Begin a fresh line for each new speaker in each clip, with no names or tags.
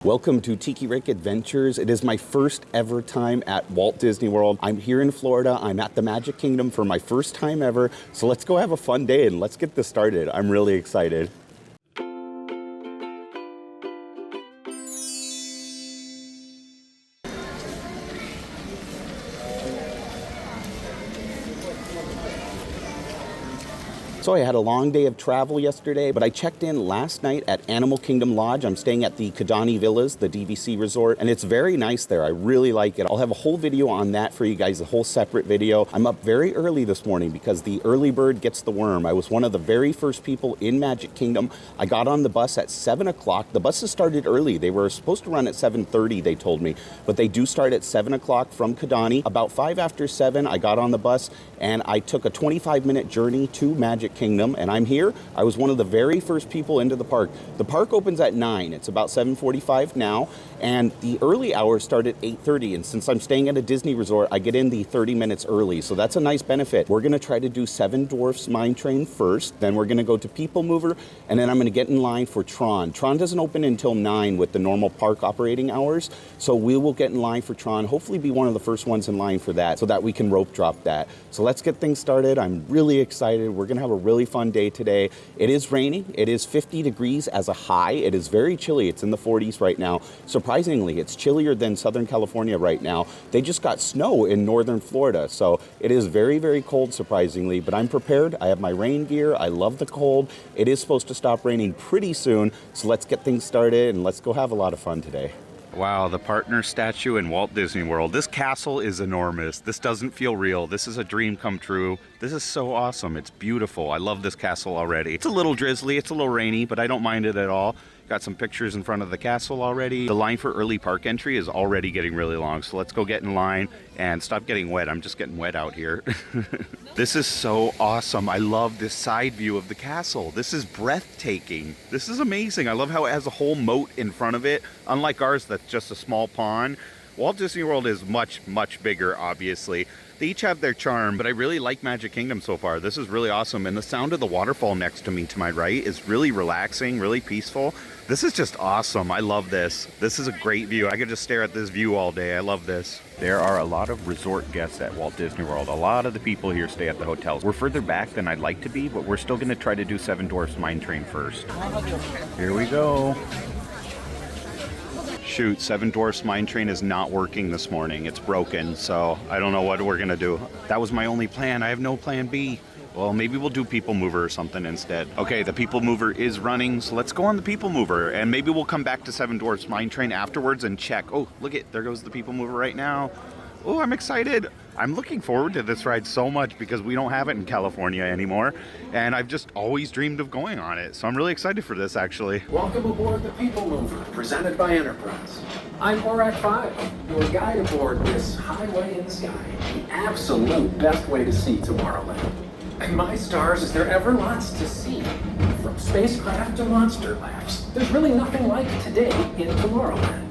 Welcome to Tiki Rick Adventures. It is my first ever time at Walt Disney World. I'm here in Florida. I'm at the Magic Kingdom for my first time ever. So let's go have a fun day and let's get this started. I'm really excited. So I had a long day of travel yesterday, but I checked in last night at Animal Kingdom Lodge. I'm staying at the Kidani Villas, the DVC resort, and it's very nice there. I really like it. I'll have a whole video on that for you guys, a whole separate video. I'm up very early this morning because the early bird gets the worm. I was one of the very first people in Magic Kingdom. I got on the bus at 7 o'clock. The buses started early. They were supposed to run at 7:30, they told me, but they do start at 7 o'clock from Kidani. About 5 after 7, I got on the bus and I took a 25-minute journey to Magic Kingdom, and I'm here. I was one of the very first people into the park. The park opens at 9. It's about 7:45 now, and the early hours start at 8:30, and since I'm staying at a Disney resort, I get in the 30 minutes early, so that's a nice benefit. We're gonna try to do Seven Dwarfs Mine Train first, then we're gonna go to PeopleMover, and then I'm gonna get in line for Tron. Tron doesn't open until 9 with the normal park operating hours, so we will get in line for Tron, hopefully be one of the first ones in line for that, so that we can rope drop that. So let's get things started. I'm really excited. We're gonna have a really fun day today. It is raining. It is 50 degrees as a high. It is very chilly. It's in the 40s right now. Surprisingly, it's chillier than Southern California right now. They just got snow in northern Florida, so it is very, very cold, surprisingly, but I'm prepared. I have my rain gear. I love the cold. It is supposed to stop raining pretty soon, so let's get things started and let's go have a lot of fun today. Wow, the partner statue in Walt Disney World. This castle is enormous. This doesn't feel real. This is a dream come true. This is so awesome. It's beautiful. I love this castle already. It's a little drizzly, it's a little rainy, but I don't mind it at all. Got some pictures in front of the castle already. The line for early park entry is already getting really long, so let's go get in line and stop getting wet. I'm just getting wet out here. This is so awesome. I love this side view of the castle. This is breathtaking. This is amazing. I love how it has a whole moat in front of it. Unlike ours, that's just a small pond. Walt Disney World is much, much bigger, obviously. They each have their charm, but I really like Magic Kingdom so far. This is really awesome, and the sound of the waterfall next to me to my right is really relaxing, really peaceful. This is just awesome. I love this. This is a great view. I could just stare at this view all day. I love this. There are a lot of resort guests at Walt Disney World. A lot of the people here stay at the hotels. We're further back than I'd like to be, but we're still gonna try to do Seven Dwarfs Mine Train first. Here we go. Shoot, Seven Dwarfs Mine Train is not working this morning. It's broken, so I don't know what we're gonna do. That was my only plan. I have no plan B. Well, maybe we'll do PeopleMover or something instead. Okay, the PeopleMover is running, so let's go on the PeopleMover, and maybe we'll come back to Seven Dwarfs Mine Train afterwards and check. Oh, look it, there goes the PeopleMover right now. Oh, I'm excited. I'm looking forward to this ride so much because we don't have it in California anymore, and I've just always dreamed of going on it, so I'm really excited for this, actually.
Welcome aboard the PeopleMover, presented by Enterprise. I'm Orak 5, your guide aboard this highway in the sky, the absolute best way to see Tomorrowland. And my stars, is there ever lots to see? From spacecraft to monster laughs, there's really nothing like today in Tomorrowland.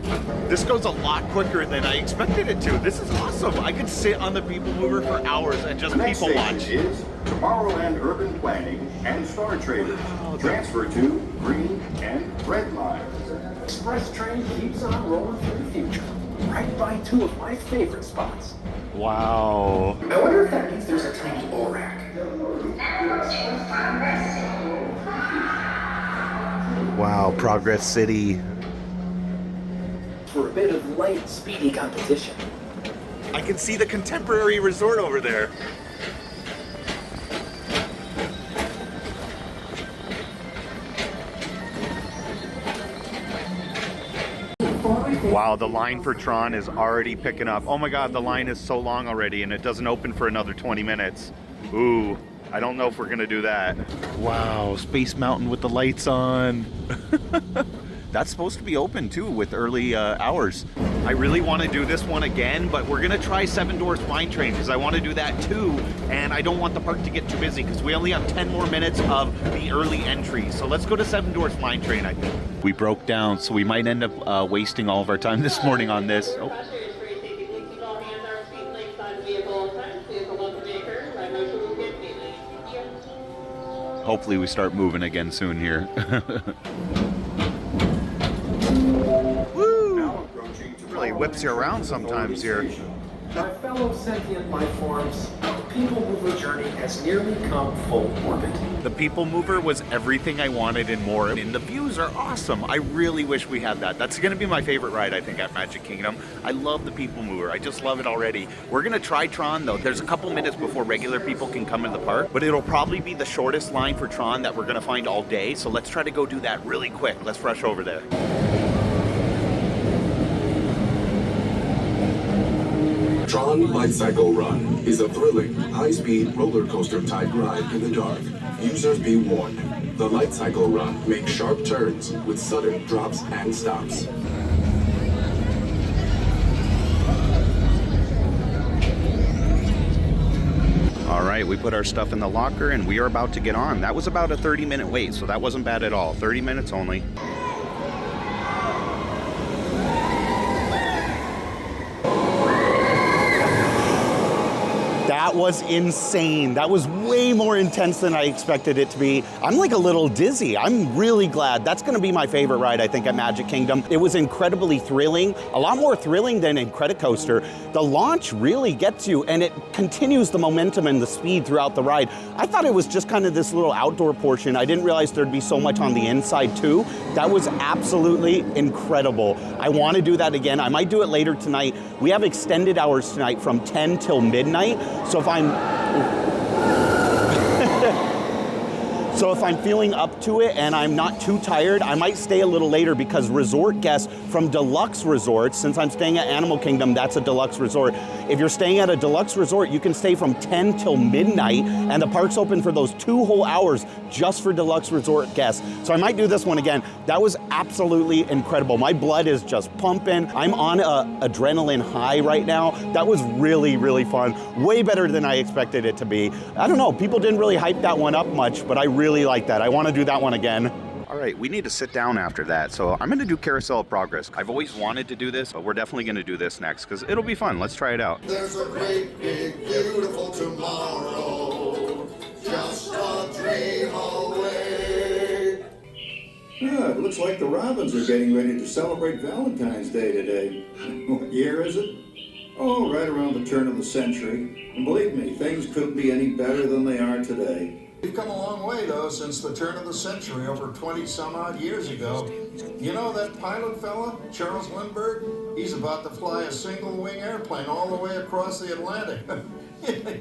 This goes a lot quicker than I expected it to. This is awesome. I could sit on the PeopleMover for hours and just people watch.
Is Tomorrowland Urban Planning and Star Traders. Transfer to green and red lines.
Express train keeps on rolling through the future, right by two of my favorite spots.
Wow.
I wonder if that means there's a tiny Orak.
Wow, Progress City.
For a bit of light, speedy competition.
I can see the Contemporary Resort over there. Wow, the line for Tron is already picking up. Oh my God, the line is so long already and it doesn't open for another 20 minutes. Ooh, I don't know if we're gonna do that. Wow, Space Mountain with the lights on. That's supposed to be open too with early hours. I really want to do this one again, but we're gonna try Seven Dwarfs Mine Train because I want to do that too, and I don't want the park to get too busy because we only have 10 more minutes of the early entry. So let's go to Seven Dwarfs Mine Train, I think. We broke down, so we might end up wasting all of our time this morning on this. Oh. Hopefully we start moving again soon here. Woo!
whips you around sometimes here.
My fellow sentient life forms, the People Mover journey has nearly come full orbit.
The People Mover was everything I wanted and more, and the views are awesome. I really wish we had that. That's going to be my favorite ride, I think, at Magic Kingdom. I love the People Mover. I just love it already. We're going to try Tron, though. There's a couple minutes before regular people can come in the park, but it'll probably be the shortest line for Tron that we're going to find all day, so let's try to go do that really quick. Let's rush over there.
Tron Light Cycle Run is a thrilling, high-speed roller coaster type ride in the dark. Users be warned. The Light Cycle Run makes sharp turns with sudden drops and stops.
All right, we put our stuff in the locker and we are about to get on. That was about a 30-minute wait, so that wasn't bad at all. 30 minutes only.
That was insane. That was way more intense than I expected it to be. I'm like a little dizzy. I'm really glad. That's gonna be my favorite ride, I think, at Magic Kingdom. It was incredibly thrilling, a lot more thrilling than Incredicoaster. The launch really gets you, and it continues the momentum and the speed throughout the ride. I thought it was just kind of this little outdoor portion. I didn't realize there'd be so much on the inside too. That was absolutely incredible. I wanna do that again. I might do it later tonight. We have extended hours tonight from 10 till midnight. So if I'm feeling up to it and I'm not too tired, I might stay a little later because resort guests from deluxe resorts, since I'm staying at Animal Kingdom, that's a deluxe resort. If you're staying at a deluxe resort, you can stay from 10 till midnight, and the park's open for those 2 whole hours just for deluxe resort guests. So I might do this one again. That was absolutely incredible. My blood is just pumping. I'm on an adrenaline high right now. That was really, really fun. Way better than I expected it to be. I don't know, people didn't really hype that one up much, but I really like that. I want to do that one again.
All right, we need to sit down after that, so I'm gonna do Carousel of Progress. I've always wanted to do this, but we're definitely gonna do this next, because it'll be fun. Let's try it out.
There's a great, big, beautiful tomorrow, just a dream away.
Yeah, it looks like the Robins are getting ready to celebrate Valentine's Day today. What year is it? Oh, right around the turn of the century. And believe me, things couldn't be any better than they are today. We've come a long way, though, since the turn of the century, over 20-some-odd years ago. You know that pilot fella, Charles Lindbergh? He's about to fly a single-wing airplane all the way across the Atlantic.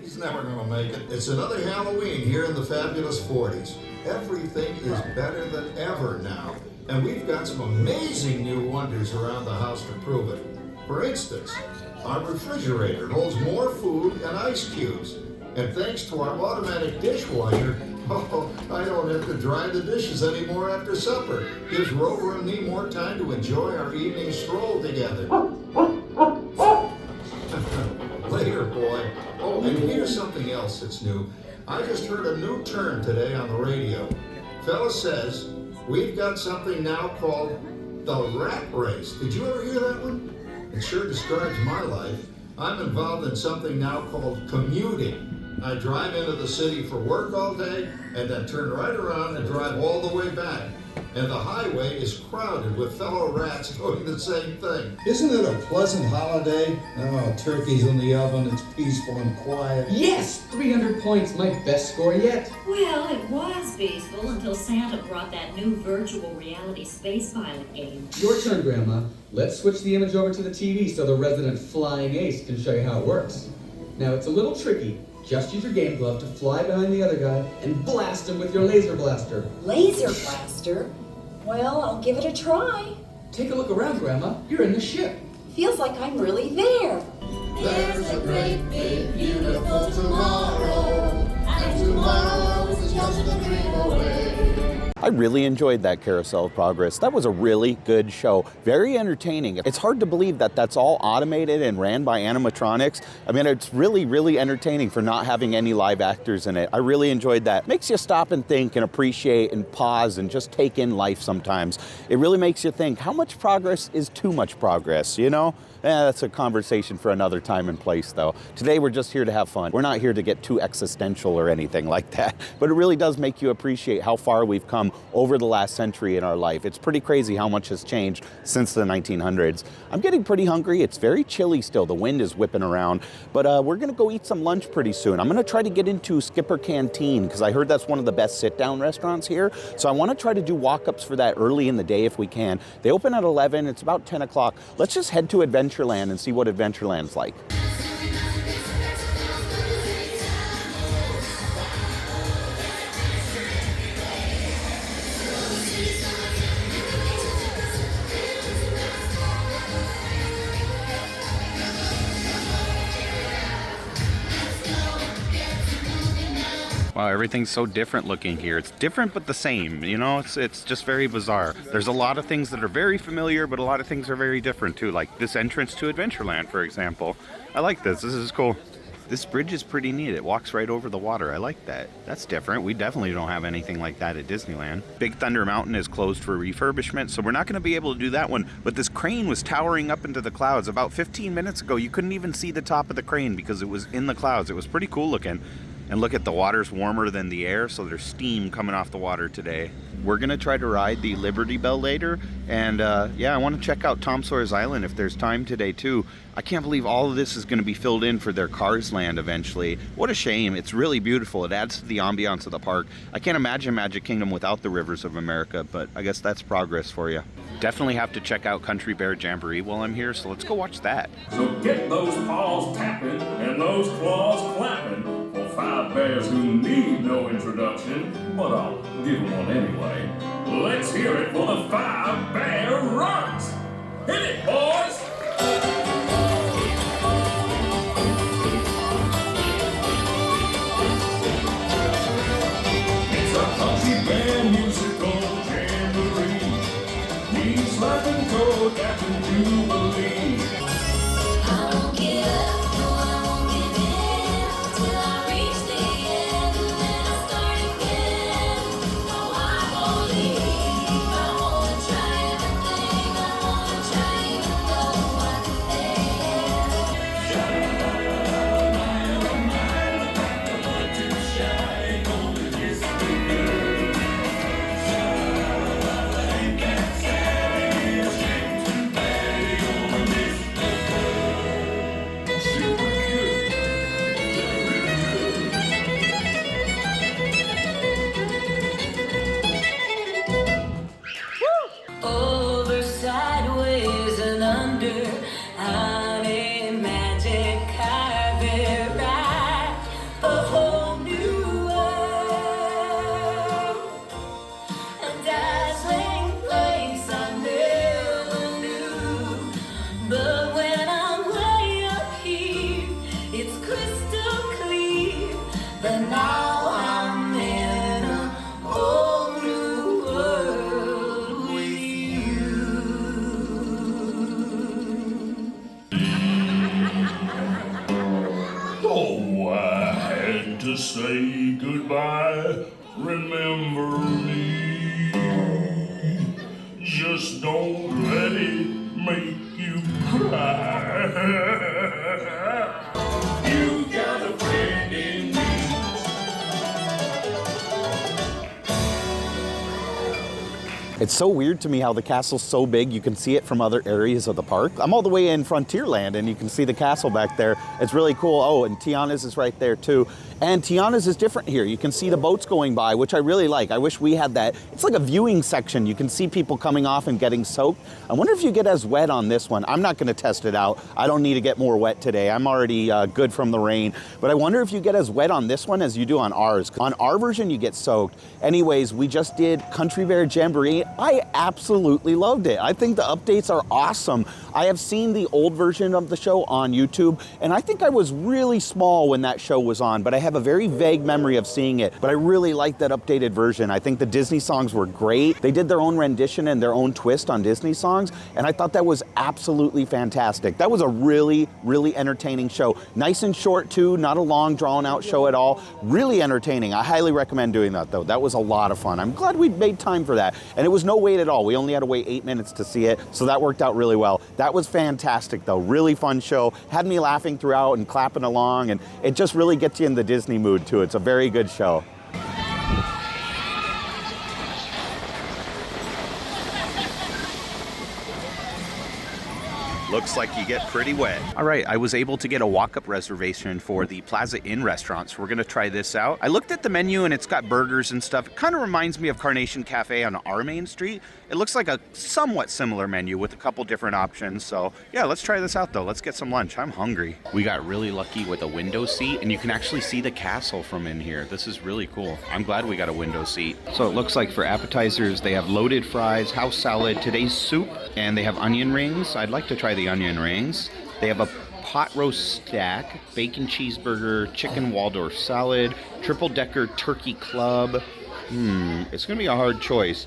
He's never going to make it. It's another Halloween here in the fabulous 40s. Everything is better than ever now. And we've got some amazing new wonders around the house to prove it. For instance, our refrigerator holds more food and ice cubes. And thanks to our automatic dishwasher, I don't have to dry the dishes anymore after supper. Gives Rover and me more time to enjoy our evening stroll together. Later, boy. Oh, and here's something else that's new. I just heard a new term today on the radio. Fella says, we've got something now called the rat race. Did you ever hear that one? It sure describes my life. I'm involved in something now called commuting. I drive into the city for work all day and then turn right around and drive all the way back. And the highway is crowded with fellow rats doing the same thing. Isn't it a pleasant holiday? Oh, turkey's in the oven, it's peaceful and quiet.
Yes! 300 points, my best score yet.
Well, it was peaceful until Santa brought that new virtual reality space pilot game.
Your turn, Grandma. Let's switch the image over to the TV so the resident flying ace can show you how it works. Now, it's a little tricky. Just use your game glove to fly behind the other guy and blast him with your laser blaster.
Laser blaster? Well, I'll give it a try.
Take a look around, Grandma. You're in the ship.
Feels like I'm really there.
There's a great, big, beautiful tomorrow, and tomorrow is just a dream away.
I really enjoyed that Carousel of Progress. That was a really good show. Very entertaining. It's hard to believe that that's all automated and ran by animatronics. I mean, it's really, really entertaining for not having any live actors in it. I really enjoyed that. Makes you stop and think and appreciate and pause and just take in life sometimes. It really makes you think, how much progress is too much progress, you know? That's a conversation for another time and place, though. Today, we're just here to have fun. We're not here to get too existential or anything like that. But it really does make you appreciate how far we've come Kingdom over the last century in our life. It's pretty crazy how much has changed since the 1900s. I'm getting pretty hungry. It's very chilly still. The wind is whipping around, but we're gonna go eat some lunch pretty soon. I'm gonna try to get into Skipper Canteen because I heard that's one of the best sit-down restaurants here. So I wanna try to do walk-ups for that early in the day if we can. They open at 11, it's about 10 o'clock. Let's just head to Adventureland and see what Adventureland's like.
Wow, everything's so different looking here. It's different but the same, you know, it's just very bizarre. There's a lot of things that are very familiar, but a lot of things are very different too, like this entrance to Adventureland, for example. I like this is cool. This bridge is pretty neat. It walks right over the water. I like that. That's different. We definitely don't have anything like that at Disneyland. Big Thunder Mountain is closed for refurbishment, so we're not gonna be able to do that one, but this crane was towering up into the clouds. About 15 minutes ago, you couldn't even see the top of the crane because it was in the clouds. It was pretty cool looking. And look at the water's warmer than the air, so there's steam coming off the water today. We're gonna try to ride the Liberty Belle later, and yeah, I wanna check out Tom Sawyer's Island if there's time today too. I can't believe all of this is gonna be filled in for their Cars Land eventually. What a shame, it's really beautiful. It adds to the ambiance of the park. I can't imagine Magic Kingdom without the Rivers of America, but I guess that's progress for you. Definitely have to check out Country Bear Jamboree while I'm here, so let's go watch that.
So get those paws tapping and those claws clapping for 5 bears who need no introduction, but I'll give them one anyway. Let's hear it for the 5 bear runs! Hit it, boys! It's a country bear musical jamboree. Knees laughing go Captain Jubilee.
I won't give up, no, I won't give in till I reach the end, and then I start again. No, I won't leave. I wanna try everything. I wanna try even though I over, sideways, and under. I'm a magic carpet ride, a whole new world, a dazzling place I never knew. But when I'm way up here, it's crystal clear that now I'm in a whole new world with you.
Oh, I had to say goodbye. Remember me. Just don't let it make you cry. You got a friend in me.
It's so weird to me how the castle's so big, you can see it from other areas of the park. I'm all the way in Frontierland and you can see the castle back there. It's really cool. Oh, and Tiana's is right there too. And Tiana's is different here. You can see the boats going by, which I really like. I wish we had that. It's like a viewing section. You can see people coming off and getting soaked. I wonder if you get as wet on this one. I'm not gonna test it out. I don't need to get more wet today. I'm already good from the rain. But I wonder if you get as wet on this one as you do on ours. On our version, you get soaked. Anyways, we just did Country Bear Jamboree. I absolutely loved it. I think the updates are awesome. I have seen the old version of the show on YouTube, and I think I was really small when that show was on, but I have a very vague memory of seeing it. But I really like that updated version. I think the Disney songs were great. They did their own rendition and their own twist on Disney songs, and I thought that was absolutely fantastic. That was a really, really entertaining show. Nice and short too, not a long drawn out show at all. Really entertaining. I highly recommend doing that though. That was a lot of fun. I'm glad we made time for that. And it was no wait at all. We only had to wait 8 minutes to see it, so that worked out really well. That was fantastic though. Really fun show. Had me laughing throughout and clapping along, and it just really gets you in the Disney mood too. It's a very good show.
Looks like you get pretty wet. All right, I was able to get a walk-up reservation for the Plaza Inn restaurant, so we're gonna try this out. I looked at the menu and it's got burgers and stuff. It kind of reminds me of Carnation Cafe on our main street. It looks like a somewhat similar menu with a couple different options. So yeah, let's try this out though. Let's get some lunch. I'm hungry. We got really lucky with a window seat and you can actually see the castle from in here. This is really cool. I'm glad we got a window seat. So it looks like for appetizers, they have loaded fries, house salad, today's soup, and they have onion rings. I'd like to try the onion rings. They have a pot roast stack, bacon cheeseburger, chicken Waldorf salad, triple decker turkey club. It's gonna be a hard choice.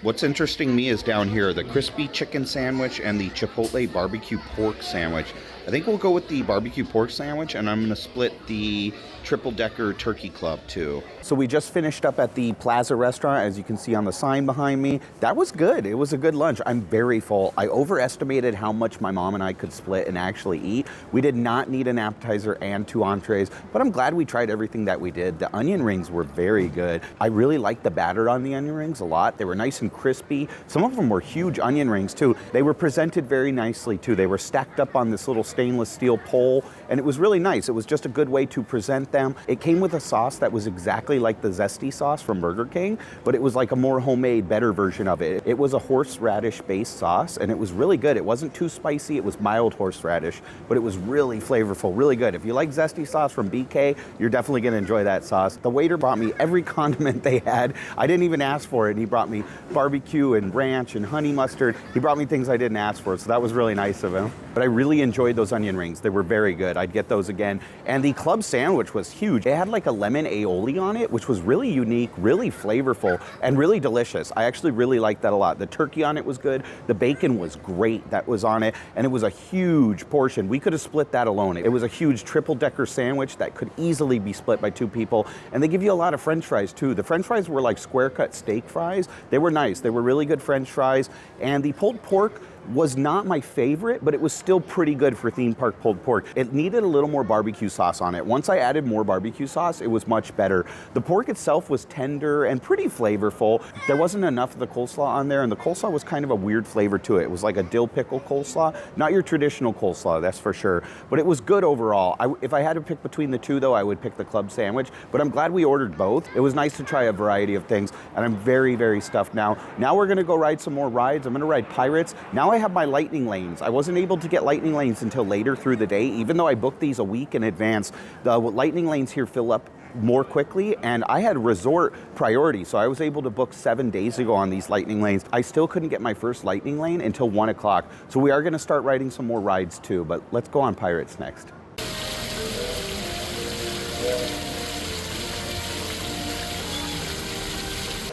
What's interesting me is down here, the crispy chicken sandwich and the chipotle barbecue pork sandwich. I think we'll go with the barbecue pork sandwich, and I'm gonna split the triple decker turkey club too. So we just finished up at the Plaza restaurant, as you can see on the sign behind me. That was good. It was a good lunch. I'm very full. I overestimated how much my mom and I could split and actually eat. We did not need an appetizer and 2 entrees, but I'm glad we tried everything that we did. The onion rings were very good. I really liked the batter on the onion rings a lot. They were nice and crispy. Some of them were huge onion rings too. They were presented very nicely too. They were stacked up on this little stainless steel pole, and it was really nice. It was just a good way to present them. It came with a sauce that was exactly like the zesty sauce from Burger King, but it was like a more homemade, better version of it. It was a horseradish based sauce, and it was really good. It wasn't too spicy. It was mild horseradish, but it was really flavorful, really good. If you like zesty sauce from BK, you're definitely gonna enjoy that sauce. The waiter brought me every condiment they had. I didn't even ask for it, and he brought me barbecue and ranch and honey mustard. He brought me things I didn't ask for, so that was really nice of him. But I really enjoyed those onion rings. They were very good. I'd get those again. And the club sandwich was huge. It had like a lemon aioli on it, which was really unique, really flavorful, and really delicious. I actually really liked that a lot. The turkey on it was good. The bacon was great that was on it, and it was a huge portion. We could have split that alone. It was a huge triple decker sandwich that could easily be split by 2 people. And they give you a lot of French fries too. The French fries were like square cut steak fries. They were nice. They were really good French fries. And the pulled pork was not my favorite, but it was still pretty good for theme park pulled pork. It needed a little more barbecue sauce on it. Once I added more barbecue sauce, it was much better. The pork itself was tender and pretty flavorful. There wasn't enough of the coleslaw on there, and the coleslaw was kind of a weird flavor to it. It was like a dill pickle coleslaw, not your traditional coleslaw, that's for sure. But it was good overall. If I had to pick between the two though, I would pick the club sandwich, but I'm glad we ordered both. It was nice to try a variety of things, and I'm very, very stuffed now. Now we're gonna go ride some more rides. I'm gonna ride Pirates. Now I have my lightning lanes. I wasn't able to get lightning lanes until later through the day, even though I booked these a week in advance. The lightning lanes here fill up more quickly, and I had resort priority, so I was able to book 7 days ago on these lightning lanes. I still couldn't get my first lightning lane until 1 o'clock, so we are going to start riding some more rides too, but let's go on Pirates next.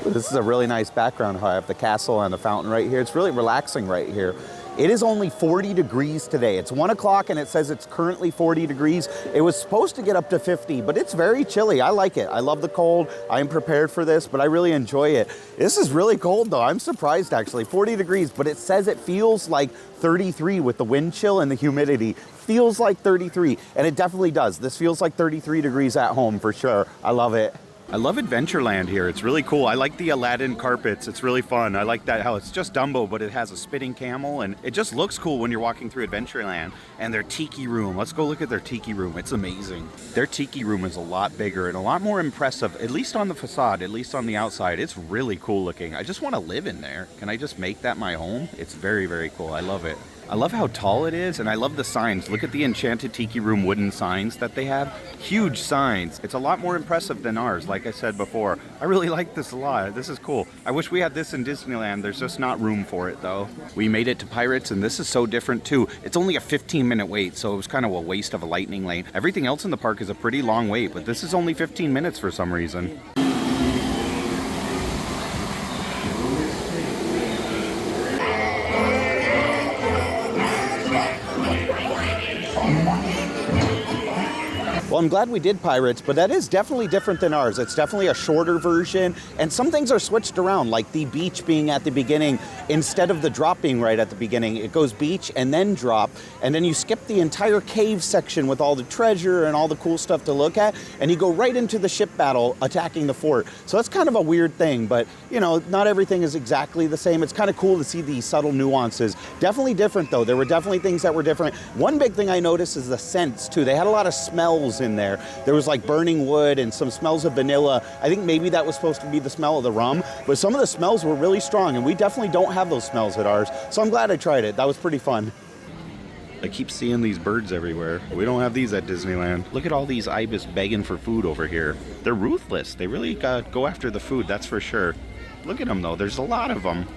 This is a really nice background. I have the castle and the fountain right here. It's really relaxing right here. It is only 40 degrees today. It's 1 o'clock and it says it's currently 40 degrees. It was supposed to get up to 50, but it's very chilly. I like it. I love the cold. I am prepared for this, but I really enjoy it. This is really cold though. I'm surprised actually. 40 degrees, but it says it feels like 33 with the wind chill and the humidity. Feels like 33, and it definitely does. This feels like 33 degrees at home for sure. I love it. I love Adventureland here. It's really cool. I like the Aladdin carpets. It's really fun. I like that how it's just Dumbo, but it has a spitting camel, and it just looks cool when you're walking through Adventureland. And their tiki room. Let's go look at their tiki room. It's amazing. Their tiki room is a lot bigger and a lot more impressive, at least on the facade, at least on the outside. It's really cool looking. I just want to live in there. Can I just make that my home? It's very, very cool. I love it. I love how tall it is, and I love the signs. Look at the Enchanted Tiki Room wooden signs that they have. Huge signs. It's a lot more impressive than ours, like I said before. I really like this a lot. This is cool. I wish we had this in Disneyland. There's just not room for it, though. We made it to Pirates, and this is so different, too. It's only a 15-minute wait, so it was kind of a waste of a lightning lane. Everything else in the park is a pretty long wait, but this is only 15 minutes for some reason.
Well, I'm glad we did Pirates, but that is definitely different than ours. It's definitely a shorter version, and some things are switched around, like the beach being at the beginning instead of the drop being right at the beginning. It goes beach and then drop, and then you skip the entire cave section with all the treasure and all the cool stuff to look at, and you go right into the ship battle attacking the fort. So that's kind of a weird thing, but you know, not everything is exactly the same. It's kind of cool to see these subtle nuances. Definitely different though. There were definitely things that were different. One big thing I noticed is the scents too. They had a lot of smells in there. There was like burning wood and some smells of vanilla. I think maybe that was supposed to be the smell of the rum, but some of the smells were really strong, and we definitely don't have those smells at ours. So I'm glad I tried it. That was pretty fun. I keep seeing these birds everywhere. We don't have these at Disneyland. Look at all these ibis begging for food over here. They're ruthless. They really go after the food, that's for sure. Look at them though. There's a lot of them.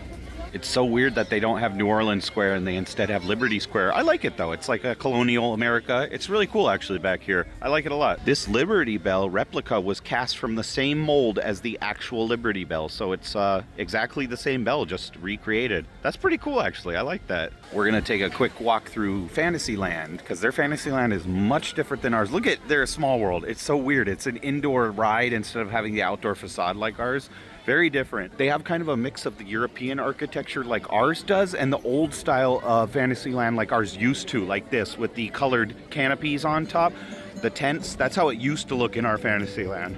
It's so weird that they don't have New Orleans Square and they instead have Liberty Square. I like it though. It's like a colonial America. It's really cool actually back here. I like it a lot. This Liberty Belle replica was cast from the same mold as the actual Liberty Belle. So it's exactly the same bell, just recreated. That's pretty cool actually. I like that. We're gonna take a quick walk through Fantasyland because their Fantasyland is much different than ours. Look at their Small World. It's so weird. It's an indoor ride instead of having the outdoor facade like ours. Very different. They have kind of a mix of the European architecture like ours does and the old style of Fantasyland like ours used to, like this with the colored canopies on top, the tents. That's how it used to look in our Fantasyland.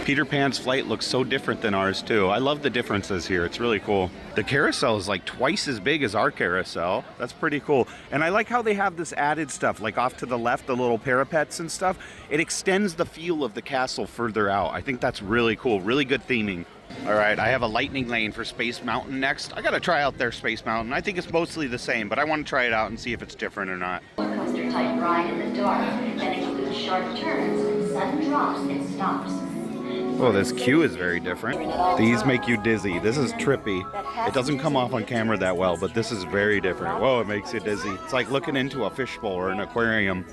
Peter Pan's flight looks so different than ours too. I love the differences here. It's really cool. The carousel is like twice as big as our carousel. That's pretty cool. And I like how they have this added stuff, like off to the left, the little parapets and stuff. It extends the feel of the castle further out. I think that's really cool. Really good theming. All right, I have a lightning lane for Space Mountain next. I gotta try out their Space Mountain. I think it's mostly the same, but I want to try it out and see if it's different or not.
Roller coaster type ride in the dark that includes sharp turns, sudden drops, and stops.
Oh, this queue is very different. These make you dizzy. This is trippy. It doesn't come off on camera that well, but this is very different. Whoa, it makes you dizzy. It's like looking into a fishbowl or an aquarium.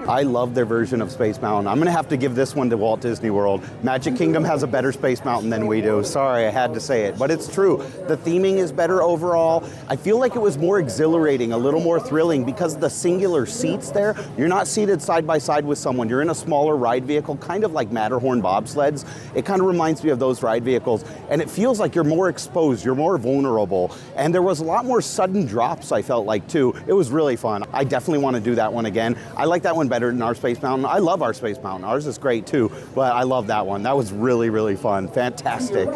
I love their version of Space Mountain. I'm gonna have to give this one to Walt Disney World. Magic Kingdom has a better Space Mountain than we do. Sorry, I had to say it, but it's true. The theming is better overall. I feel like it was more exhilarating, a little more thrilling because of the singular seats there. You're not seated side by side with someone. You're in a smaller ride vehicle, kind of like Matterhorn bobsleds. It kind of reminds me of those ride vehicles, and it feels like you're more exposed, you're more vulnerable, and there was a lot more sudden drops, I felt like, too. It was really fun. I definitely want to do that one again. I like that one better than our Space Mountain. I love our Space Mountain. Ours is great, too, but I love that one. That was really, really fun. Fantastic.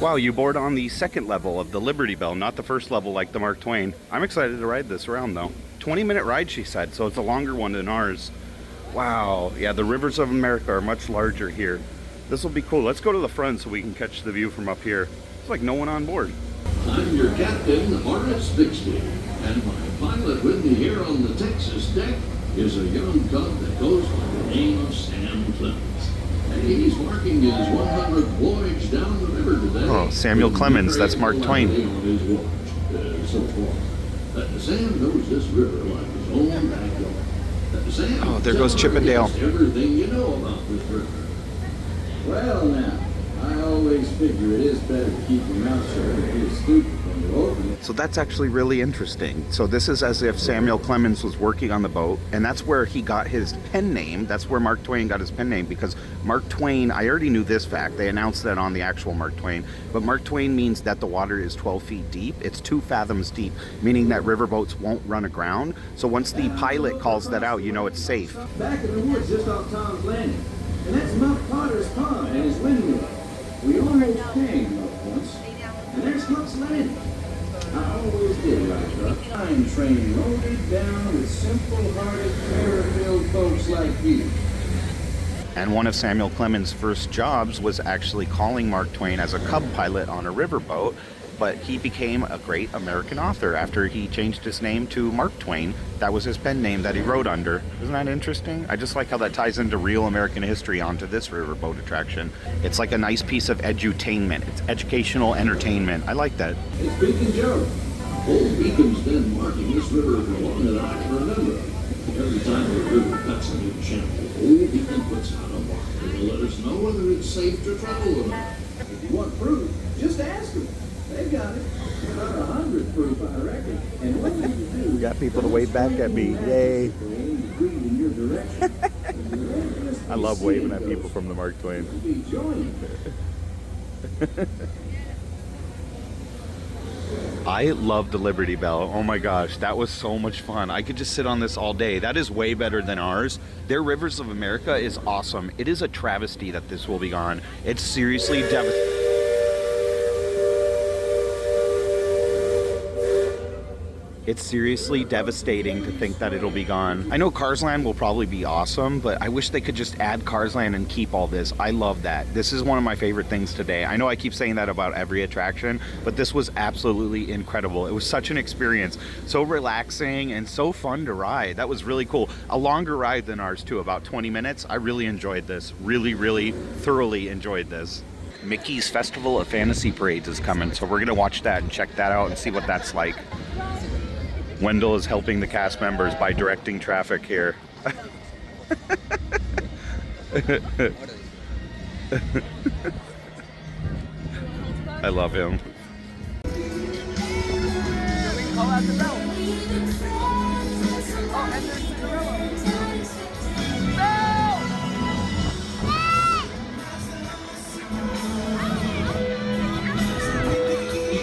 Wow, you board on the second level of the Liberty Belle, not the first level like the Mark Twain. I'm excited to ride this around, though. 20-minute ride, she said, so it's a longer one than ours. Wow, yeah, the rivers of America are much larger here. This will be cool. Let's go to the front so we can catch the view from up here. It's like no one on board.
I'm your captain, Horace Bixby, and my pilot with me here on the Texas deck is a young cub that goes by the name of Sam Clemens. And he's marking his 100th voyage down the river today.
Oh, Samuel Clemens. That's Mark Twain.
Sam knows this river like his own backyard. Sam,
oh, there goes Chip and Dale.
Everything you know about this river. Well now, I always figure it is better to keep your mouth shut if you're stupid when you open it.
So that's actually really interesting. So this is as if Samuel Clemens was working on the boat, and that's where he got his pen name. That's where Mark Twain got his pen name, because Mark Twain, I already knew this fact. They announced that on the actual Mark Twain. But Mark Twain means that the water is 12 feet deep. It's 2 fathoms deep, meaning that riverboats won't run aground. So once the pilot calls that out, you know it's safe.
Back in the woods just off Tom's Landing. And that's Muff Potter's pond and his windmill. We almost came up once. And there's Hook's Landing. I always did like the time train loaded down with simple-hearted, terror-filled folks like you.
And one of Samuel Clemens' first jobs was actually calling Mark Twain as a cub pilot on a riverboat, but he became a great American author after he changed his name to Mark Twain. That was his pen name that he wrote under. Isn't that interesting? I just like how that ties into real American history onto this riverboat attraction. It's like a nice piece of edutainment. It's educational entertainment. I like that.
Hey, speaking Joe, old Beacon's been marking this river for longer than I can remember. Every time the river cuts a new channel, old Beacon puts out a marker to let us know whether it's safe to travel or not. If you want proof, just ask them. They got it. About 100 proof
got people to wave back at me. Yay. I love waving at people from the Mark Twain. I love the Liberty Belle. Oh my gosh, that was so much fun. I could just sit on this all day. That is way better than ours. Their Rivers of America is awesome. It is a travesty that this will be gone. It's seriously devastating. It's seriously devastating to think that it'll be gone. I know Cars Land will probably be awesome, but I wish they could just add Cars Land and keep all this. I love that. This is one of my favorite things today. I know I keep saying that about every attraction, but this was absolutely incredible. It was such an experience. So relaxing and so fun to ride. That was really cool. A longer ride than ours too, about 20 minutes. I really enjoyed this. Really thoroughly enjoyed this. Mickey's Festival of Fantasy Parades is coming, so we're gonna watch that and check that out and see what that's like. Wendell is helping the cast members by directing traffic here. I love him.
Call out the bell.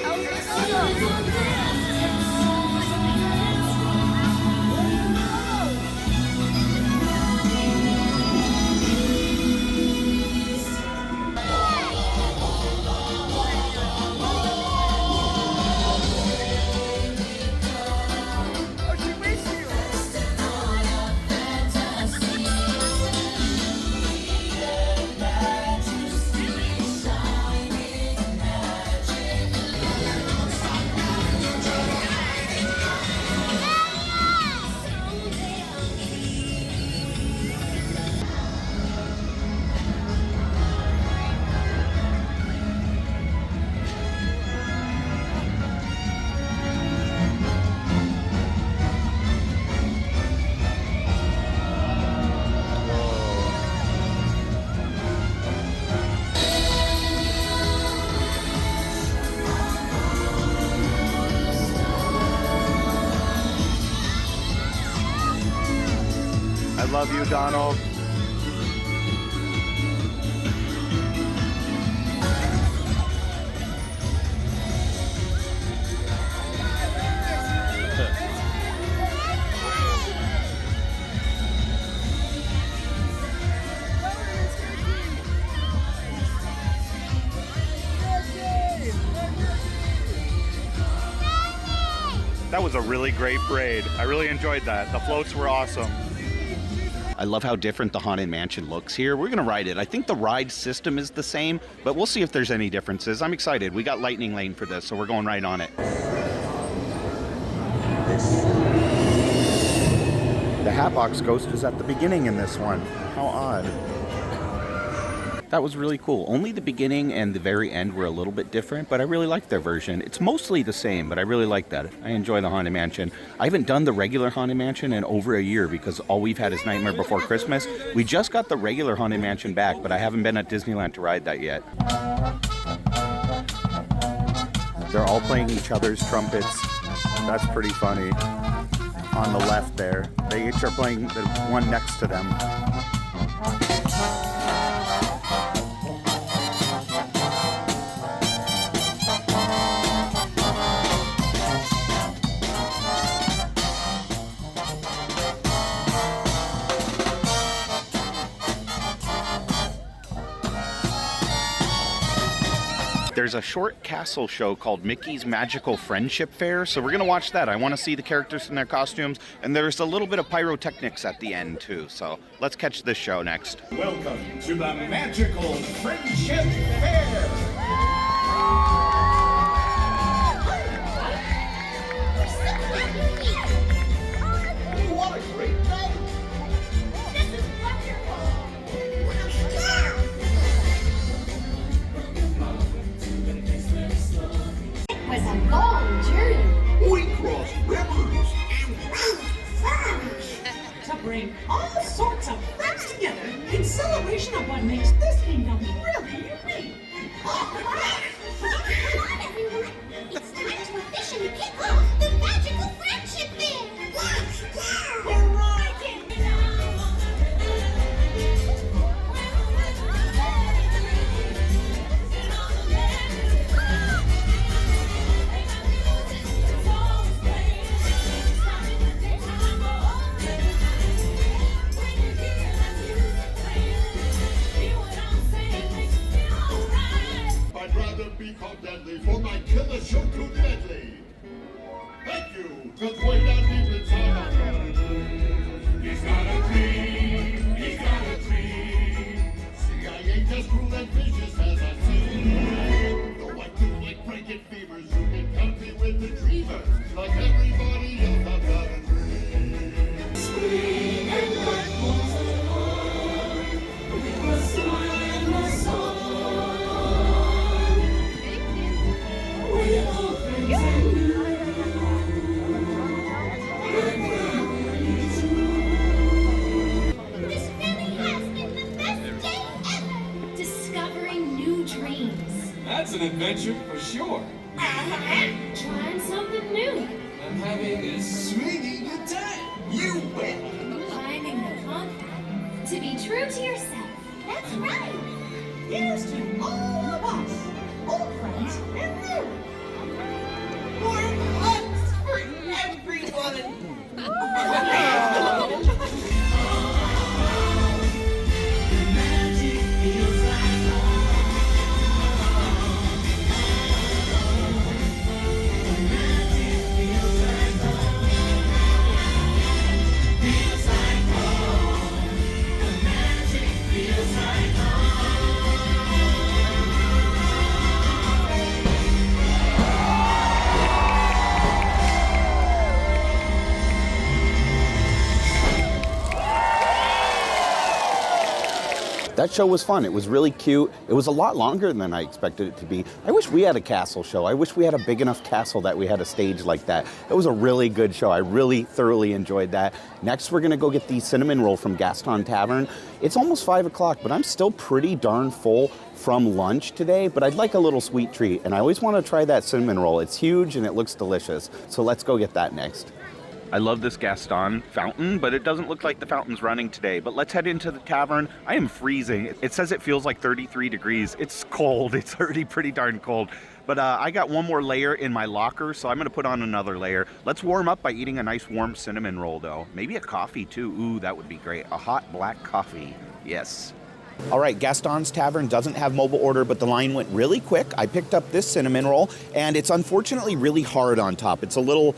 Oh, and there's Cinderella.
I love you, Donald. That was a really great parade. I really enjoyed that. The floats were awesome. I love how different the Haunted Mansion looks here. We're gonna ride it. I think the ride system is the same, but we'll see if there's any differences. I'm excited. We got Lightning Lane for this, so we're going right on it. The Hatbox Ghost is at the beginning in this one. How odd. That was really cool. Only the beginning and the very end were a little bit different, but I really liked their version. It's mostly the same, but I really like that. I enjoy the Haunted Mansion. I haven't done the regular Haunted Mansion in over a year because all we've had is Nightmare Before Christmas. We just got the regular Haunted Mansion back, but I haven't been at Disneyland to ride that yet. They're all playing each other's trumpets. That's pretty funny. On the left there. They each are playing the one next to them. There's a short castle show called Mickey's Magical Friendship Fair, so we're gonna watch that. I want to see the characters in their costumes, and there's a little bit of pyrotechnics at the end too, so let's catch this show next.
Welcome to the Magical Friendship Fair!
What a great day! This is wonderful! It was a long journey.
We crossed rivers and rode farms
to bring all sorts of friends together in celebration of what makes this kingdom really unique.
Come on, everyone! It's time to officially kick off the Magical Friendship Fair!
rather be called deadly for my killer show tune medley. Thank you, 'cause way down deep inside I've got a dream. He's got a dream, he's got a dream. See, I ain't as cruel and vicious as I seem. Though I do like breaking fevers, you can count me with the dreamers. Like everybody else, I've got a dream.
Sweet and bright was the heart, with a smile and a song. With all things I knew,
This really has been the best day ever! Discovering new dreams.
That's an adventure for sure.
Trying something new.
I'm having a swinging good time. You win.
Finding the confidence to be true to yourself.
That's right. Here's to all of us, old friends and new.
Warm hugs for everyone.
That show was fun. It was really cute. It was a lot longer than I expected it to be. I wish we had a castle show. I wish we had a big enough castle that we had a stage like that. It was a really good show. I really thoroughly enjoyed that. Next, we're gonna go get the cinnamon roll from Gaston Tavern. It's almost 5 o'clock, but I'm still pretty darn full from lunch today, but I'd like a little sweet treat, and I always wanna try that cinnamon roll. It's huge and it looks delicious. So let's go get that next.
I love this Gaston fountain, but it doesn't look like the fountain's running today. But let's head into the tavern. I am freezing. It says it feels like 33 degrees. It's cold. It's already pretty darn cold. But I got one more layer in my locker, so I'm gonna put on another layer. Let's warm up by eating a nice warm cinnamon roll though. Maybe a coffee too. Ooh, that would be great. A hot black coffee. Yes.
All right, Gaston's Tavern doesn't have mobile order, but the line went really quick. I picked up this cinnamon roll, and it's unfortunately really hard on top. It's a little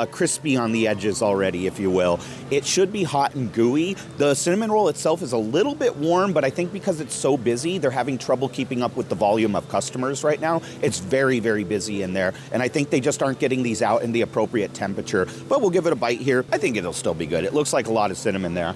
crispy on the edges already, if you will. It should be hot and gooey. The cinnamon roll itself is a little bit warm, but I think because it's so busy, they're having trouble keeping up with the volume of customers right now. It's very, very busy in there, and I think they just aren't getting these out in the appropriate temperature. But we'll give it a bite here. I think it'll still be good. It looks like a lot of cinnamon there.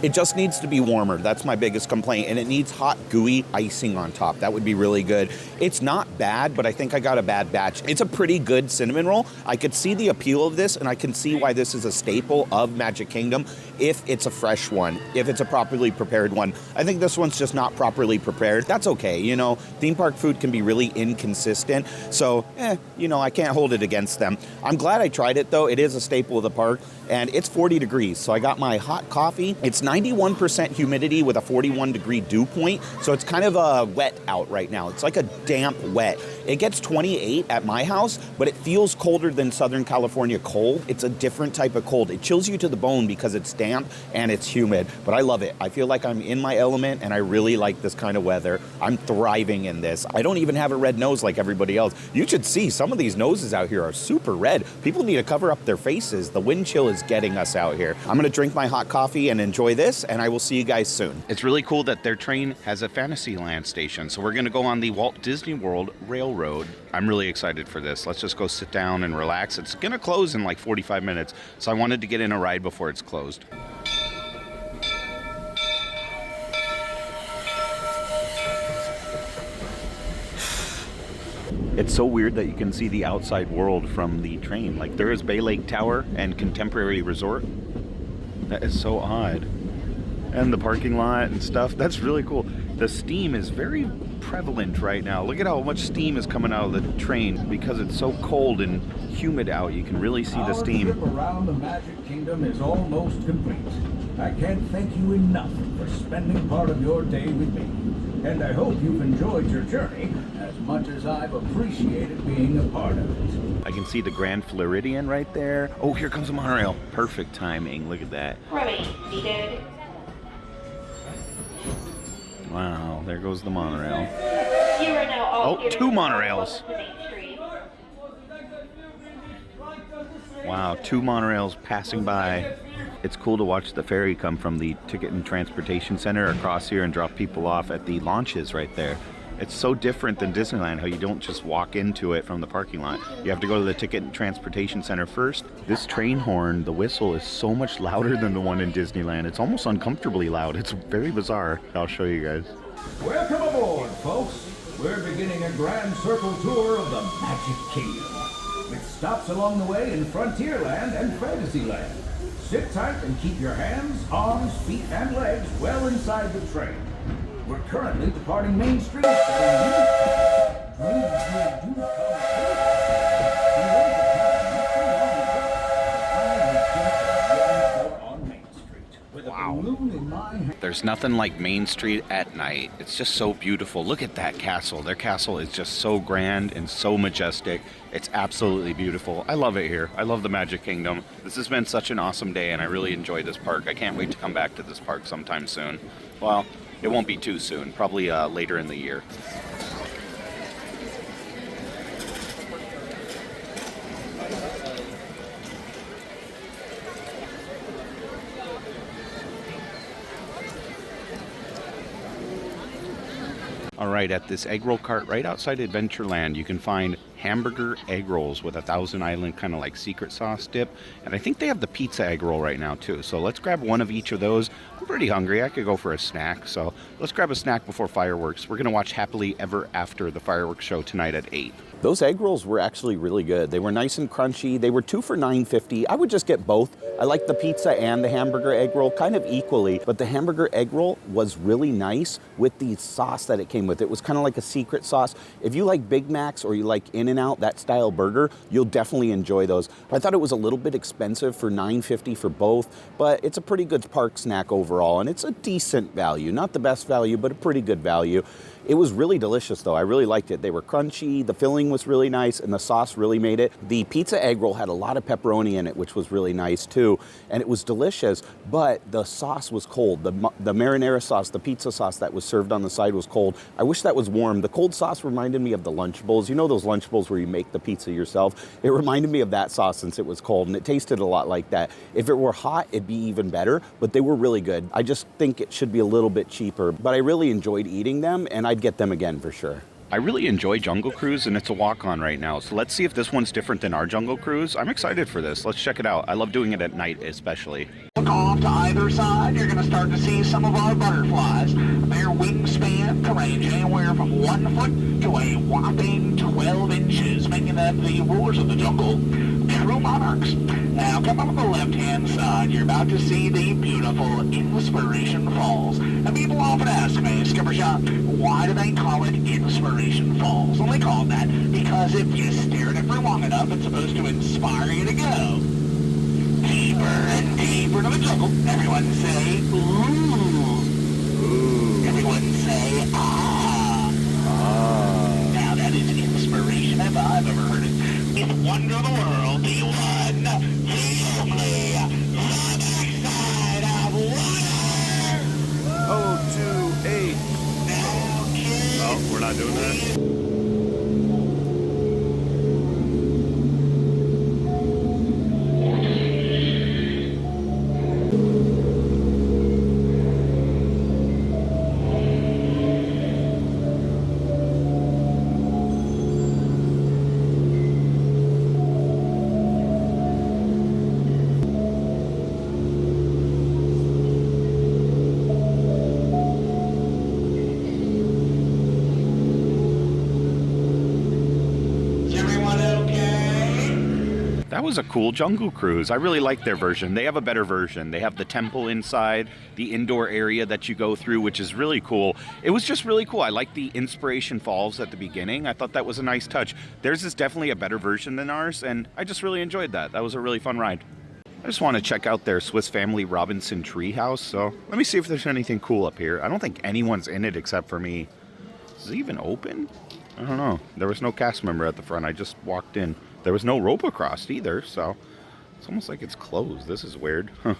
It just needs to be warmer. That's my biggest complaint. And it needs hot, gooey icing on top. That would be really good. It's not bad, but I think I got a bad batch. It's a pretty good cinnamon roll. I could see the appeal of this, and I can see why this is a staple of Magic Kingdom if it's a fresh one, if it's a properly prepared one. I think this one's just not properly prepared. That's okay. You know, theme park food can be really inconsistent. So, I can't hold it against them. I'm glad I tried it, though. It is a staple of the park, and it's 40 degrees. So I got my hot coffee. It's 91% humidity with a 41-degree dew point, so it's kind of wet out right now. It's like a damp wet. It gets 28 at my house, but it feels colder than Southern California cold. It's a different type of cold. It chills you to the bone because it's damp and it's humid, but I love it. I feel like I'm in my element, and I really like this kind of weather. I'm thriving in this. I don't even have a red nose like everybody else. You should see some of these noses out here are super red. People need to cover up their faces. The wind chill is getting us out here. I'm gonna drink my hot coffee and enjoy this, and I will see you guys soon.
It's really cool that their train has a Fantasyland station. So we're going to go on the Walt Disney World Railroad. I'm really excited for this. Let's just go sit down and relax. It's going to close in like 45 minutes. So I wanted to get in a ride before it's closed. It's so weird that you can see the outside world from the train. Like there is Bay Lake Tower and Contemporary Resort. That is so odd. And the parking lot and stuff. That's really cool. The steam is very prevalent right now. Look at how much steam is coming out of the train because it's so cold and humid out. You can really see the steam.
Our trip around the Magic Kingdom is almost complete. I can't thank you enough for spending part of your day with me. And I hope you've enjoyed your journey as much as I've appreciated being a part of it.
I can see the Grand Floridian right there. Oh, here comes a monorail. Perfect timing. Look at that.
Remain seated.
Wow, there goes the monorail.
You are now
Oh, 2 monorails. Wow, 2 monorails passing by. It's cool to watch the ferry come from the Ticket and Transportation Center across here and drop people off at the launches right there. It's so different than Disneyland, how you don't just walk into it from the parking lot. You have to go to the Ticket and Transportation Center first. This train horn, the whistle, is so much louder than the one in Disneyland. It's almost uncomfortably loud. It's very bizarre. I'll show you guys.
Welcome aboard, folks. We're beginning a grand circle tour of the Magic Kingdom, with stops along the way in Frontierland and Fantasyland. Sit tight and keep your hands, arms, feet, and legs well inside the train. We're currently departing Main Street.
Wow. There's nothing like Main Street at night. It's just so beautiful. Look at that castle. Their castle is just so grand and so majestic. It's absolutely beautiful. I love it here. I love the Magic Kingdom. This has been such an awesome day, and I really enjoyed this park. I can't wait to come back to this park sometime soon. Well, it won't be too soon. Probably later in the year. All right, at this egg roll cart right outside Adventureland, you can find hamburger egg rolls with a Thousand Island kind of like secret sauce dip. And I think they have the pizza egg roll right now too. So let's grab one of each of those. I'm pretty hungry. I could go for a snack. So let's grab a snack before fireworks. We're going to watch Happily Ever After, the fireworks show, tonight at 8.
Those egg rolls were actually really good. They were nice and crunchy. They were 2 for $9.50. I would just get both. I like the pizza and the hamburger egg roll kind of equally, but the hamburger egg roll was really nice with the sauce that it came with. It was kind of like a secret sauce. If you like Big Macs or you like In-N-Out, that style burger, you'll definitely enjoy those. I thought it was a little bit expensive for $9.50 for both, but it's a pretty good park snack overall, and it's a decent value. Not the best value, but a pretty good value. It was really delicious though. I really liked it. They were crunchy, the filling was really nice, and the sauce really made it. The pizza egg roll had a lot of pepperoni in it, which was really nice too, and it was delicious, but the sauce was cold. The marinara sauce, the pizza sauce that was served on the side was cold. I wish that was warm. The cold sauce reminded me of the lunch bowls. You know those lunch bowls where you make the pizza yourself? It reminded me of that sauce since it was cold, and it tasted a lot like that. If it were hot, it'd be even better, but they were really good. I just think it should be a little bit cheaper, but I really enjoyed eating them, and I'd get them again for sure.
I really enjoy Jungle Cruise, and it's a walk-on right now. So let's see if this one's different than our Jungle Cruise. I'm excited for this. Let's check it out. I love doing it at night especially.
Look off to either side, you're going to start to see some of our butterflies. Their wingspan can range anywhere from 1 foot to a whopping 12 inches, making them the rulers of the jungle, true monarchs. Now come up on the left-hand side, you're about to see the beautiful Inspiration Falls. And people often ask me, Skipper Shot, why do they call it Inspiration Falls? Well, they call it that because if you stare at it for long enough, it's supposed to inspire you to go deeper and deeper into the jungle. Everyone say, ooh. Ooh. Everyone say, ah. Ah. Now that is inspiration if I've ever heard it. It's wonder of the world, the one, the only, the backside of water.
028. Oh, we're not doing that. That was a cool Jungle Cruise. I really like their version. They have a better version. They have the temple inside, the indoor area that you go through, which is really cool. It was just really cool. I like the Inspiration Falls at the beginning. I thought that was a nice touch. Theirs is definitely a better version than ours, and I just really enjoyed that. That was a really fun ride. I just want to check out their Swiss Family Robinson treehouse, so let me see if there's anything cool up here. I don't think anyone's in it except for me. Is it even open? I don't know. There was no cast member at the front. I just walked in. There was no rope across either, so it's almost like it's closed. This is weird. Huh.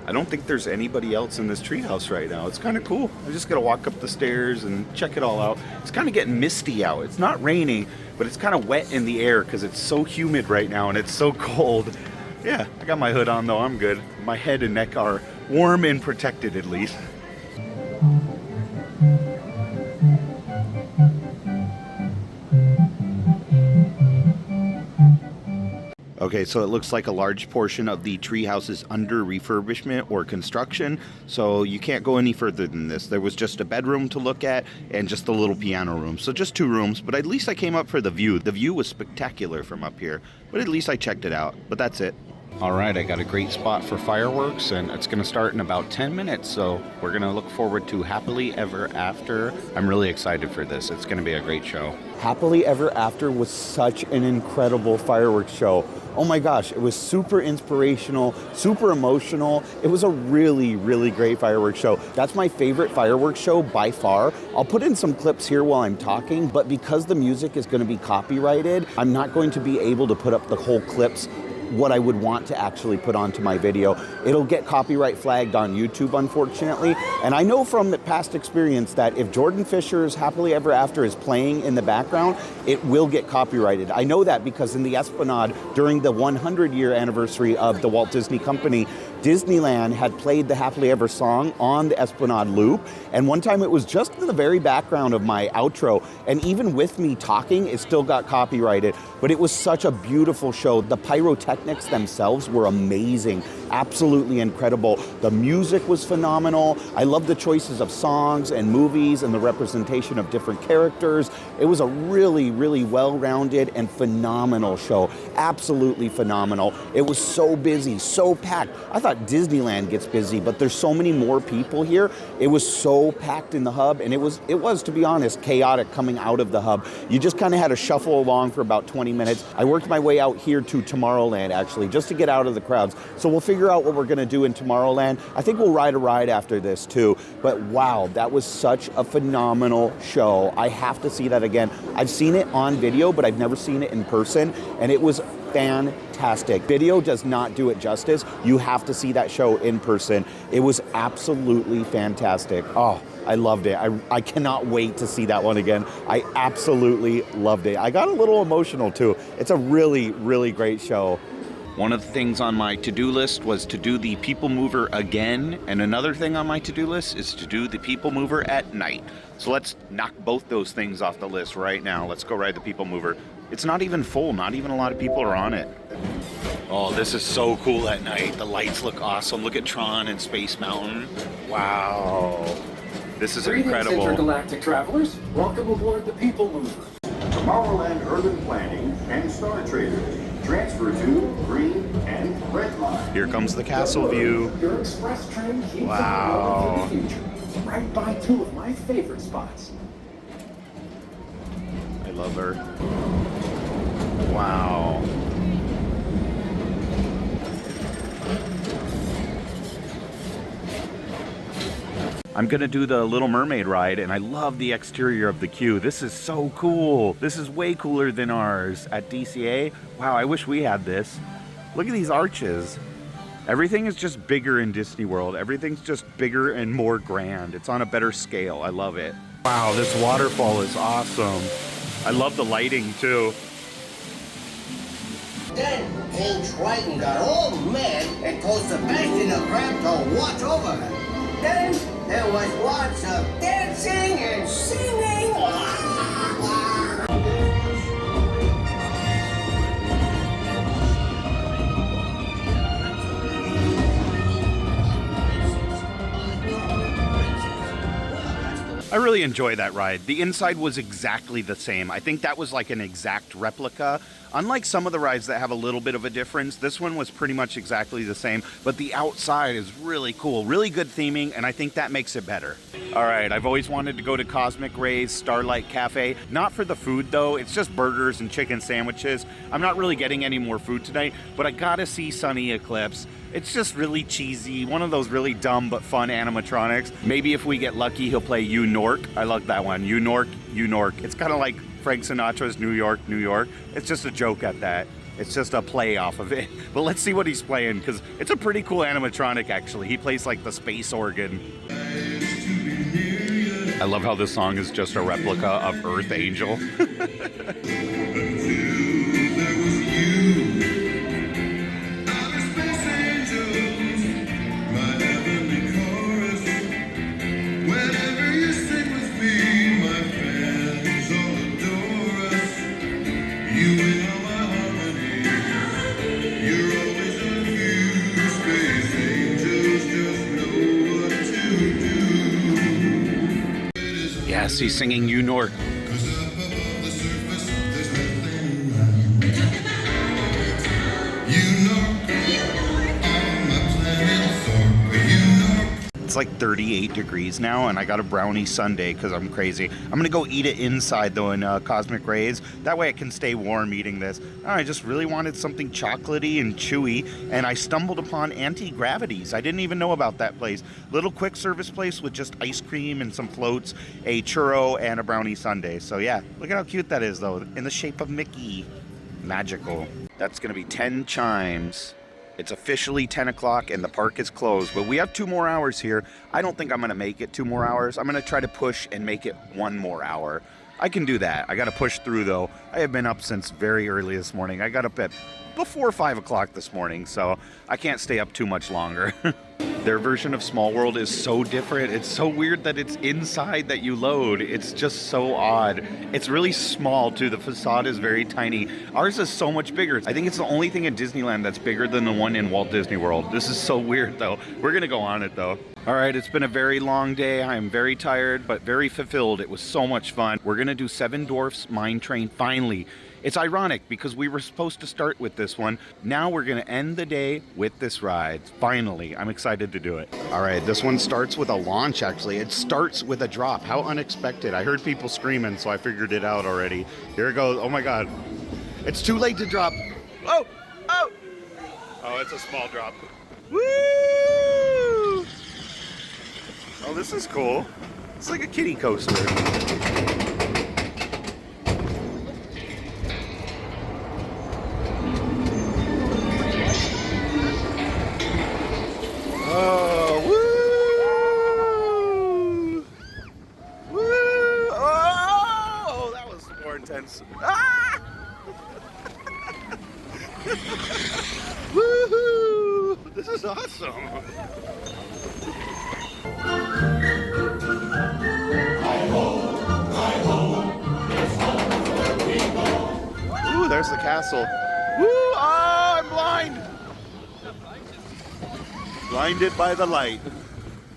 I don't think there's anybody else in this treehouse right now. It's kind of cool. I just gotta walk up the stairs and check it all out. It's kind of getting misty out. It's not raining, but it's kind of wet in the air because it's so humid right now and it's so cold. Yeah, I got my hood on though. I'm good. My head and neck are warm and protected at least. Okay, so it looks like a large portion of the treehouse is under refurbishment or construction, so you can't go any further than this. There was just a bedroom to look at and just a little piano room. So just 2 rooms, but at least I came up for the view. The view was spectacular from up here, but at least I checked it out. But that's it. All right, I got a great spot for fireworks, and it's going to start in about 10 minutes, so we're going to look forward to Happily Ever After. I'm really excited for this. It's going to be a great show.
Happily Ever After was such an incredible fireworks show. Oh my gosh, it was super inspirational, super emotional. It was a really, really great fireworks show. That's my favorite fireworks show by far. I'll put in some clips here while I'm talking, but because the music is going to be copyrighted, I'm not going to be able to put up the whole clips what I would want to actually put onto my video. It'll get copyright flagged on YouTube, unfortunately. And I know from past experience that if Jordan Fisher's Happily Ever After is playing in the background, it will get copyrighted. I know that because in the Esplanade, during the 100-year anniversary of the Walt Disney Company, Disneyland had played the Happily Ever song on the Esplanade loop. And one time it was just in the very background of my outro. And even with me talking, it still got copyrighted. But it was such a beautiful show. The pyrotechnics themselves were amazing, absolutely incredible. The music was phenomenal. I love the choices of songs and movies and the representation of different characters. It was a really, really well-rounded and phenomenal show. Absolutely phenomenal. It was so busy, so packed. I thought Disneyland gets busy, but there's so many more people here. It was so packed in the hub, and it was, to be honest, chaotic coming out of the hub. You just kind of had to shuffle along for about 20 minutes. I worked my way out here to Tomorrowland, actually, just to get out of the crowds. So we'll figure out what we're going to do in Tomorrowland. I think we'll ride a ride after this, too. But wow, that was such a phenomenal show. I have to see that again. I've seen it on video, but I've never seen it in person, and it was fantastic. Video does not do it justice. You have to see that show in person. It was absolutely fantastic. Oh, I loved it. I cannot wait to see that one again. I absolutely loved it. I got a little emotional too. It's a really, really great show.
One of the things on my to-do list was to do the People Mover again, and another thing on my to-do list is to do the People Mover at night. So let's knock both those things off the list right now. Let's go ride the People Mover. It's not even full. Not even a lot of people are on it. Oh, this is so cool at night. The lights look awesome. Look at Tron and Space Mountain. Wow. This is incredible.
Greetings, intergalactic travelers. Welcome aboard the People Mover.
Tomorrowland Urban Planning and Star Traders. Transfer to green and red line.
Here comes the castle view.
Your express train keeps
Wow.
on going to the future. Right by 2 of my favorite spots.
I love her. Wow. I'm gonna do the Little Mermaid ride, and I love the exterior of the queue. This is so cool. This is way cooler than ours at DCA. Wow, I wish we had this. Look at these arches. Everything is just bigger in Disney World. Everything's just bigger and more grand. It's on a better scale. I love it. Wow, this waterfall is awesome. I love the lighting too.
Then King Triton got all mad and told Sebastian the Crab to watch over her. Then there was lots of dancing and singing.
I really enjoy that ride. The inside was exactly the same. I think that was like an exact replica. Unlike some of the rides that have a little bit of a difference, this one was pretty much exactly the same, but the outside is really cool. Really good theming, and I think that makes it better. All right, I've always wanted to go to Cosmic Ray's Starlight Cafe. Not for the food though, it's just burgers and chicken sandwiches. I'm not really getting any more food tonight, but I gotta see Sunny Eclipse. It's just really cheesy, one of those really dumb but fun animatronics. Maybe if we get lucky, he'll play You Nork. I love that one, You Nork, You Nork. It's kind of like Frank Sinatra's New York, New York. It's just a joke at that. It's just a play off of it. But let's see what he's playing, because it's a pretty cool animatronic, actually. He plays like the space organ. I love how this song is just a replica of Earth Angel. Yes, he's singing You Nork. It's like 38 degrees now, and I got a brownie sundae because I'm crazy. I'm gonna go eat it inside though in Cosmic Rays. That way I can stay warm eating this. I just really wanted something chocolatey and chewy, and I stumbled upon Anti-Gravities. I didn't even know about that place. Little quick service place with just ice cream and some floats, a churro, and a brownie sundae. So yeah, look at how cute that is though, in the shape of Mickey. Magical. That's gonna be 10 chimes. It's officially 10 o'clock and the park is closed, but we have 2 more hours here. I don't think I'm gonna make it 2 more hours. I'm gonna try to push and make it 1 more hour. I can do that. I gotta push through though. I have been up since very early this morning. I got up at before 5 o'clock this morning, so I can't stay up too much longer. Their version of Small World is so different. It's so weird that it's inside that you load. It's just so odd. It's really small too. The facade is very tiny. Ours is so much bigger. I think it's the only thing in Disneyland that's bigger than the one in Walt Disney World. This is so weird though. We're gonna go on it though. All right, it's been a very long day. I am very tired, but very fulfilled. It was so much fun. We're gonna do Seven Dwarfs Mine Train finally. It's ironic because we were supposed to start with this one. Now we're gonna end the day with this ride. Finally, I'm excited to do it. All right, this one starts with a launch actually. It starts with a drop. How unexpected. I heard people screaming, so I figured it out already. Here it goes, oh my God. It's too late to drop. Oh, oh. Oh, it's a small drop. Woo! Oh, this is cool. It's like a kiddie coaster. Oh, woo! Woo! Oh, that was more intense. Ah! Woohoo! This is awesome. Ooh, there's the castle. Woo! Oh, I'm blind. Blinded by the light.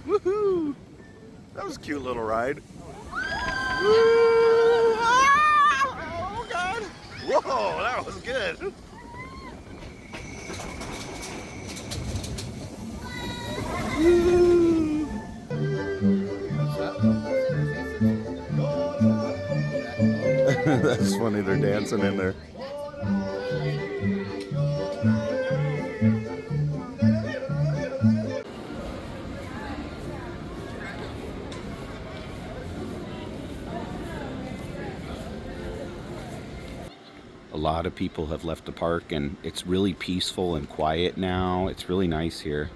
Woohoo! That was a cute little ride. Woo! Ah! Oh God! Whoa, that was good. Woo! That's funny, they're dancing in there. A lot of people have left the park and it's really peaceful and quiet now. It's really nice here.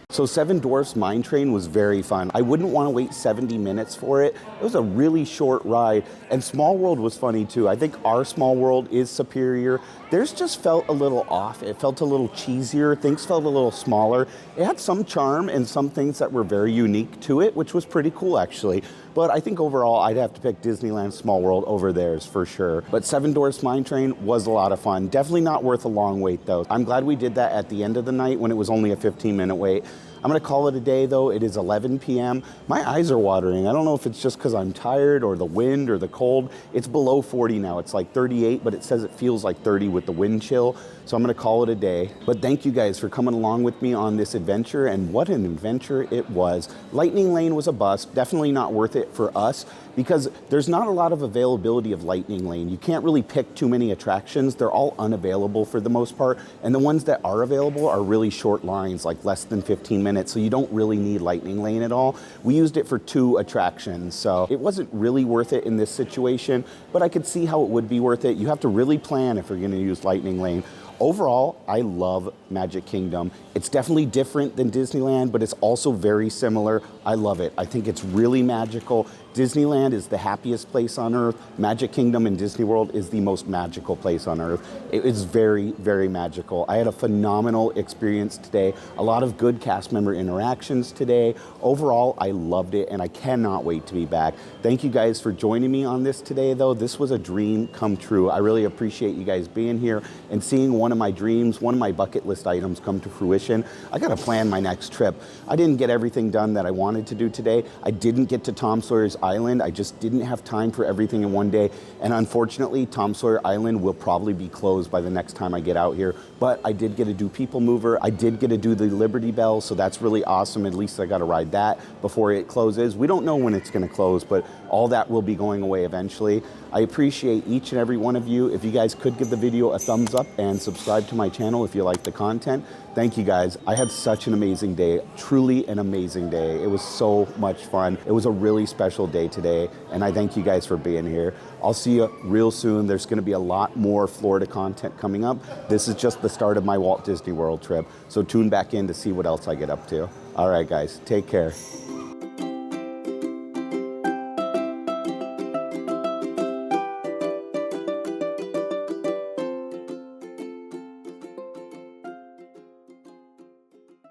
So Seven Dwarfs Mine Train was very fun. I wouldn't want to wait 70 minutes for it. It was a really short ride. And Small World was funny too. I think our Small World is superior. Theirs just felt a little off. It felt a little cheesier. Things felt a little smaller. It had some charm and some things that were very unique to it, which was pretty cool actually. But I think overall I'd have to pick Disneyland Small World over theirs for sure. But Seven Dwarfs Mine Train was a lot of fun. Definitely not worth a long wait though. I'm glad we did that at the end of the night when it was only a 15-minute wait. I'm gonna call it a day though. It is 11 p.m. My eyes are watering. I don't know if it's just because I'm tired or the wind or the cold. It's below 40 now. It's like 38, but it says it feels like 30 with the wind chill. So I'm gonna call it a day. But thank you guys for coming along with me on this adventure, and what an adventure it was. Lightning Lane was a bust, definitely not worth it for us.
because there's not a lot of availability of Lightning Lane. You can't really pick too many attractions. They're all unavailable for the most part, and the ones that are available are really short lines, like less than 15 minutes, so you don't really need Lightning Lane at all. We used it for 2 attractions, so it wasn't really worth it in this situation, but I could see how it would be worth it. You have to really plan if you're going to use Lightning Lane. Overall, I love Magic Kingdom. It's definitely different than Disneyland, but it's also very similar. I love it. I think it's really magical. Disneyland is the happiest place on earth. Magic Kingdom and Disney World is the most magical place on earth. It is very, very magical. I had a phenomenal experience today. A lot of good cast member interactions today. Overall, I loved it, and I cannot wait to be back. Thank you guys for joining me on this today, though. This was a dream come true. I really appreciate you guys being here and seeing one of my dreams, one of my bucket list items come to fruition. I gotta plan my next trip. I didn't get everything done that I wanted to do today. I didn't get to Tom Sawyer's Island. I just didn't have time for everything in one day. And unfortunately, Tom Sawyer Island will probably be closed by the next time I get out here. But I did get to do PeopleMover. I did get to do the Liberty Belle, so that's really awesome. At least I got to ride that before it closes. We don't know when it's going to close, but all that will be going away eventually. I appreciate each and every one of you. If you guys could give the video a thumbs up and subscribe to my channel if you like the content. Thank you guys. I had such an amazing day, truly an amazing day. It was so much fun. It was a really special day today, and I thank you guys for being here. I'll see you real soon. There's gonna be a lot more Florida content coming up. This is just the start of my Walt Disney World trip, so tune back in to see what else I get up to. All right, guys, take care.